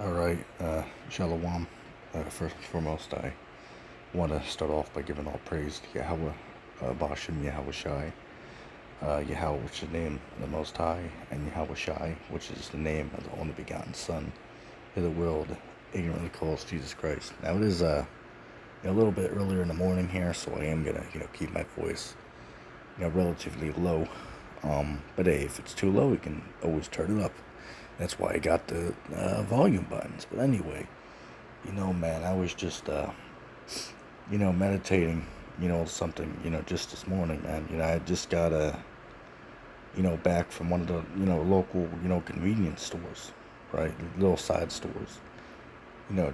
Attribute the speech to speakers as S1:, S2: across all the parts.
S1: Alright, Shalom. First and foremost, I want to start off by giving all praise to Yahweh, Bashem Yahweh Shai, Yahweh, which is the name of the Most High, and Yahweh Shai, which is the name of the only begotten Son of the world, ignorantly calls Jesus Christ. Now it is a little bit earlier in the morning here, so I am gonna keep my voice relatively low. But hey, if it's too low, we can always turn it up. That's why I got the volume buttons. But anyway, man, I was just, meditating, something, just this morning, man. I just got, back from one of the, local, convenience stores, right? Little side stores.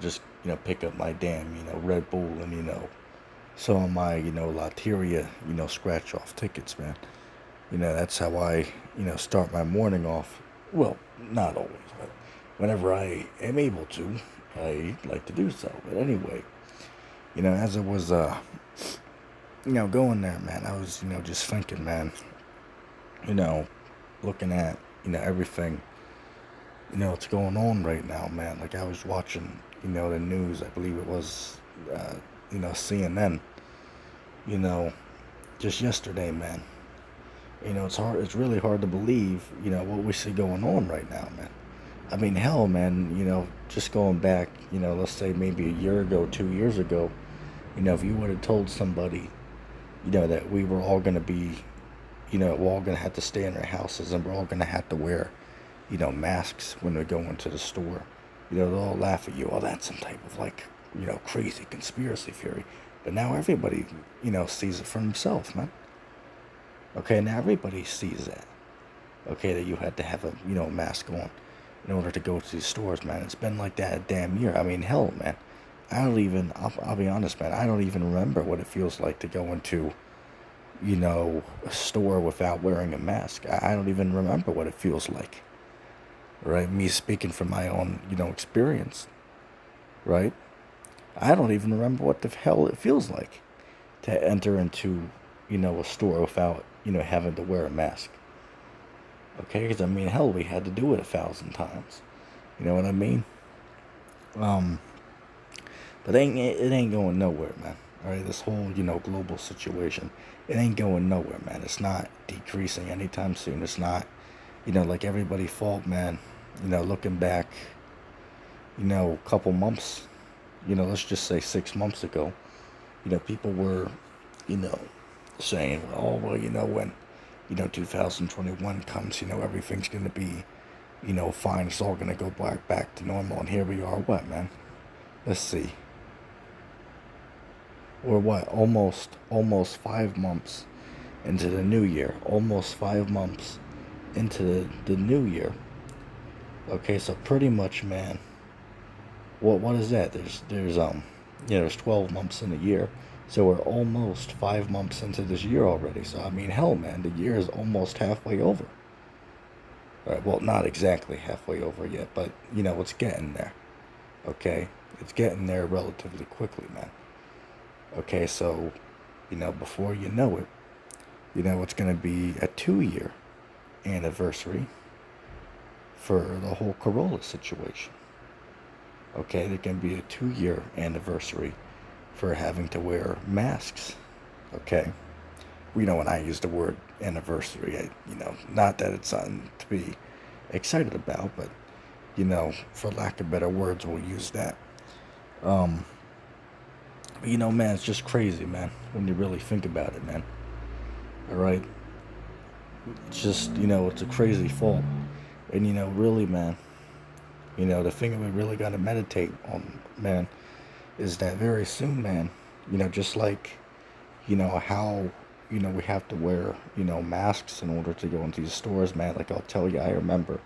S1: Just, pick up my damn, Red Bull and, some of my, Lotteria, scratch off tickets, man. That's how I, start my morning off. Well, not always, but whenever I am able to, I like to do so. But anyway, as I was, going there, man, I was, just thinking, man, looking at, everything, what's going on right now, man. Like I was watching, the news, I believe it was, CNN, just yesterday, man. It's really hard to believe, what we see going on right now, man. I mean, hell, man, just going back, let's say maybe a year ago, 2 years ago, if you would have told somebody, that we were all going to be, we're all going to have to stay in our houses and we're all going to have to wear, masks when we go into the store, they'll all laugh at you. Oh, that's some type of like, crazy conspiracy theory. But now everybody, sees it for themselves, man. Okay, now everybody sees that. Okay, that you had to have a, mask on in order to go to these stores, man. It's been like that a damn year. I mean, hell, man. I'll be honest, man. I don't even remember what it feels like to go into, a store without wearing a mask. I don't even remember what it feels like. Right? Me speaking from my own, experience. Right? I don't even remember what the hell it feels like to enter into, a store without, having to wear a mask. Okay, because I mean, hell, we had to do it 1,000 times. You know what I mean? But it ain't going nowhere, man. All right, this whole global situation, it ain't going nowhere, man. It's not decreasing anytime soon. It's not, like everybody thought, man. Looking back, a couple months, let's just say 6 months ago, people were, saying, oh, well, when, 2021 comes, everything's going to be, fine. It's all going to go back to normal. And here we are, what, man? Let's see. We're what? Almost 5 months into the new year. Almost 5 months into the new year. Okay, so pretty much, man, what is that? There's 12 months in a year. So we're almost 5 months into this year already. So, I mean, hell, man, the year is almost halfway over. All right, well, not exactly halfway over yet, but, it's getting there. Okay? It's getting there relatively quickly, man. Okay, so, before you know it, it's going to be a 2-year anniversary for the whole Corolla situation. Okay, there can be a 2-year anniversary for having to wear masks. Okay, when I use the word anniversary, not that it's something to be excited about, but for lack of better words, we'll use that. But man, it's just crazy, man, when you really think about it, man. All right, it's just it's a crazy thought, and really, man, the thing that we really got to meditate on, man, is that very soon, man, just like, how, we have to wear, masks in order to go into these stores, man. Like I'll tell you, I remember,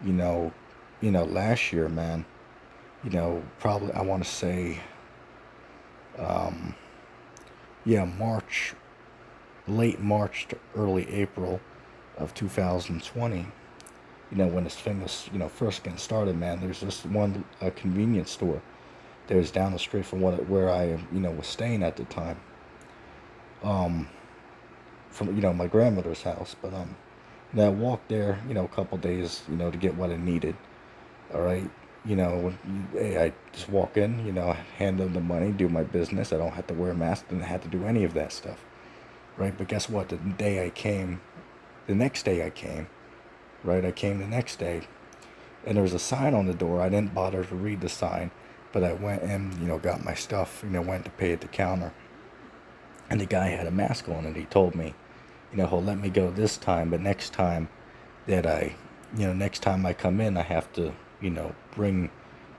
S1: last year, man, probably, I want to say, March, late March to early April of 2020, when this thing was, first getting started, man, there's this one convenience store that was down the street from where I, was staying at the time, from, my grandmother's house. But, I walked there, a couple days, to get what I needed. All right. Hey, I just walk in, hand them the money, do my business. I don't have to wear a mask, didn't have to do any of that stuff, right? But guess what? The next day I came, right? I came the next day, and there was a sign on the door. I didn't bother to read the sign, but I went in, got my stuff, went to pay at the counter, and the guy had a mask on, and he told me, he'll let me go this time, but that I, next time I come in, I have to, bring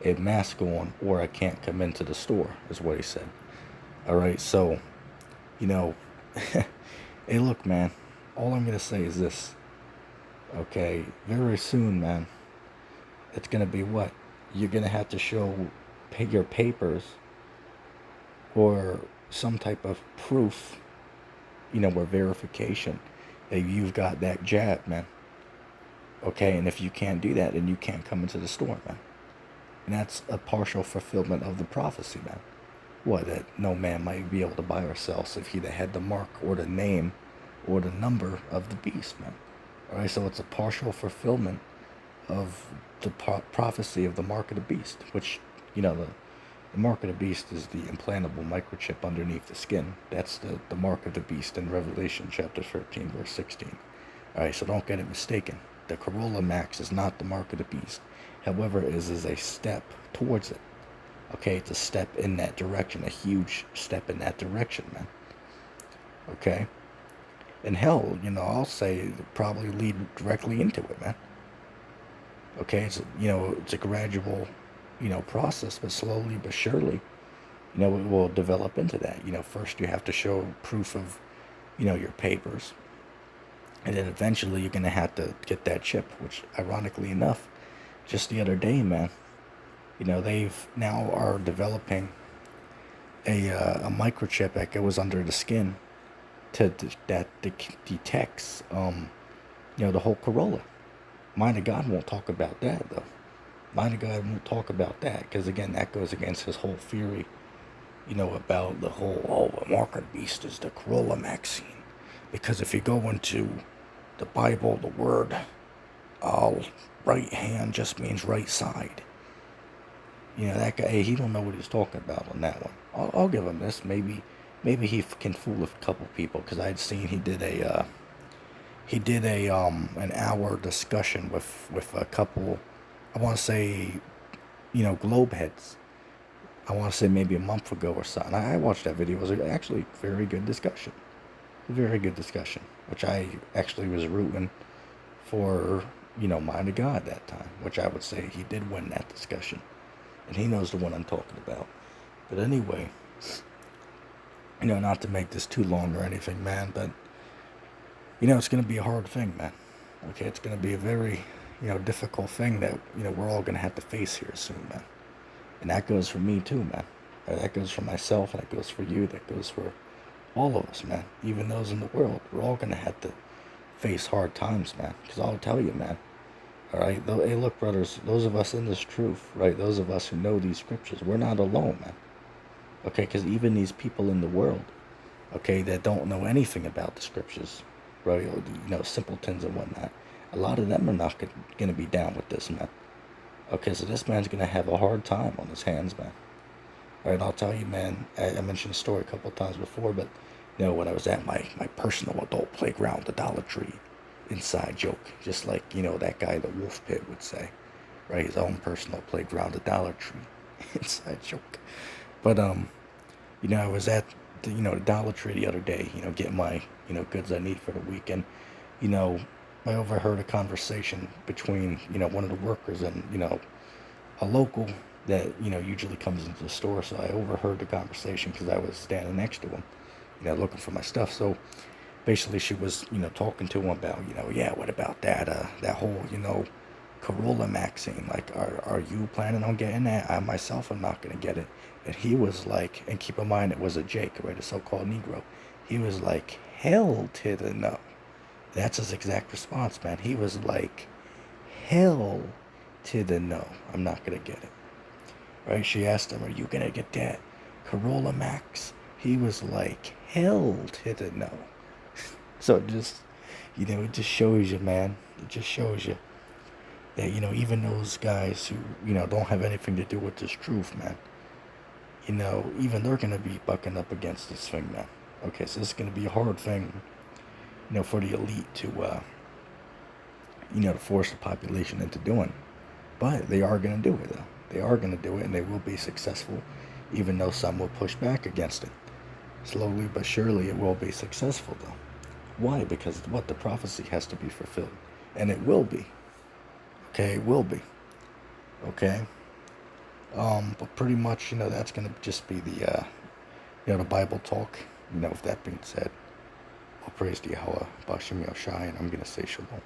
S1: a mask on, or I can't come into the store, is what he said. All right, so, you know, hey, look, man, all I'm gonna say is this, okay? Very soon, man, it's gonna be what? You're gonna have to show your papers or some type of proof, or verification that you've got that jab, man. Okay, and if you can't do that, then you can't come into the store, man. And that's a partial fulfillment of the prophecy, man. What, that no man might be able to buy or sell if he that had the mark or the name or the number of the beast, man. Alright, so it's a partial fulfillment of the prophecy of the mark of the beast, which, the mark of the beast is the implantable microchip underneath the skin. That's the mark of the beast in Revelation chapter 13, verse 16. Alright, so don't get it mistaken. The Corolla Max is not the mark of the beast. However, it is a step towards it. Okay, it's a step in that direction, a huge step in that direction, man. Okay? And hell, I'll say probably lead directly into it, man. Okay, it's a gradual, process, but slowly but surely, it will develop into that. First you have to show proof of, your papers. And then eventually you're going to have to get that chip, which ironically enough, just the other day, man, they've now are developing a microchip that goes under the skin that detects, the whole Corolla. Mind of God won't talk about that, though. Mind of God won't talk about that, because again, that goes against his whole theory, about the whole, the mark of the beast is the Corolla Maxine. Because if you go into the Bible, the word, right hand just means right side. That guy, he don't know what he's talking about on that one. I'll give him this. Maybe he can fool a couple people, because I'd seen he did a an hour discussion with a couple, I want to say, globe heads. I want to say maybe a month ago or something. I watched that video. It was actually a very good discussion. A very good discussion, which I actually was rooting for, Mind of God that time, which I would say he did win that discussion. And he knows the one I'm talking about. But anyway, not to make this too long or anything, man, but, it's going to be a hard thing, man. Okay, it's going to be a very, difficult thing that, we're all going to have to face here soon, man. And that goes for me too, man. That goes for myself, and that goes for you, that goes for all of us, man. Even those in the world. We're all going to have to face hard times, man. Because I'll tell you, man. Alright? Hey, look, brothers. Those of us in this truth, right? Those of us who know these scriptures, we're not alone, man. Okay? Because even these people in the world, okay, that don't know anything about the scriptures, right? Simpletons and whatnot. A lot of them are not going to be down with this, man. Okay, so this man's going to have a hard time on his hands, man. All right, I'll tell you, man, I mentioned the story a couple of times before, but, when I was at my personal adult playground, the Dollar Tree, inside joke, just like, that guy, the Wolf Pit would say, right, his own personal playground, the Dollar Tree, inside joke. But, I was at, the Dollar Tree the other day, getting my, goods I need for the weekend. I overheard a conversation between, one of the workers and, a local that, usually comes into the store. So I overheard the conversation because I was standing next to him, looking for my stuff. So basically she was, talking to him about, yeah, what about that, that whole, Corolla Maxine? Like, are you planning on getting that? I myself am not going to get it. And he was like, and keep in mind it was a Jake, right, a so-called Negro. He was like, hell to the no. That's his exact response, man. He was like, hell to the no. I'm not going to get it. Right? She asked him, are you going to get that Corolla Max? He was like, hell to the no. So it just, it just shows you, man. It just shows you. that, even those guys who, don't have anything to do with this truth, man, even they're going to be bucking up against this thing, man. Okay, so this is going to be a hard thing, for the elite to force the population into doing. But they are going to do it, though. They are going to do it, and they will be successful, even though some will push back against it. Slowly but surely, it will be successful, though. Why? Because the prophecy has to be fulfilled, and it will be. Okay, it will be. Okay. But pretty much, that's gonna just be the Bible talk. With that being said, I'll praise the Yahweh, Bashim Yoshai, and I'm gonna say Shalom.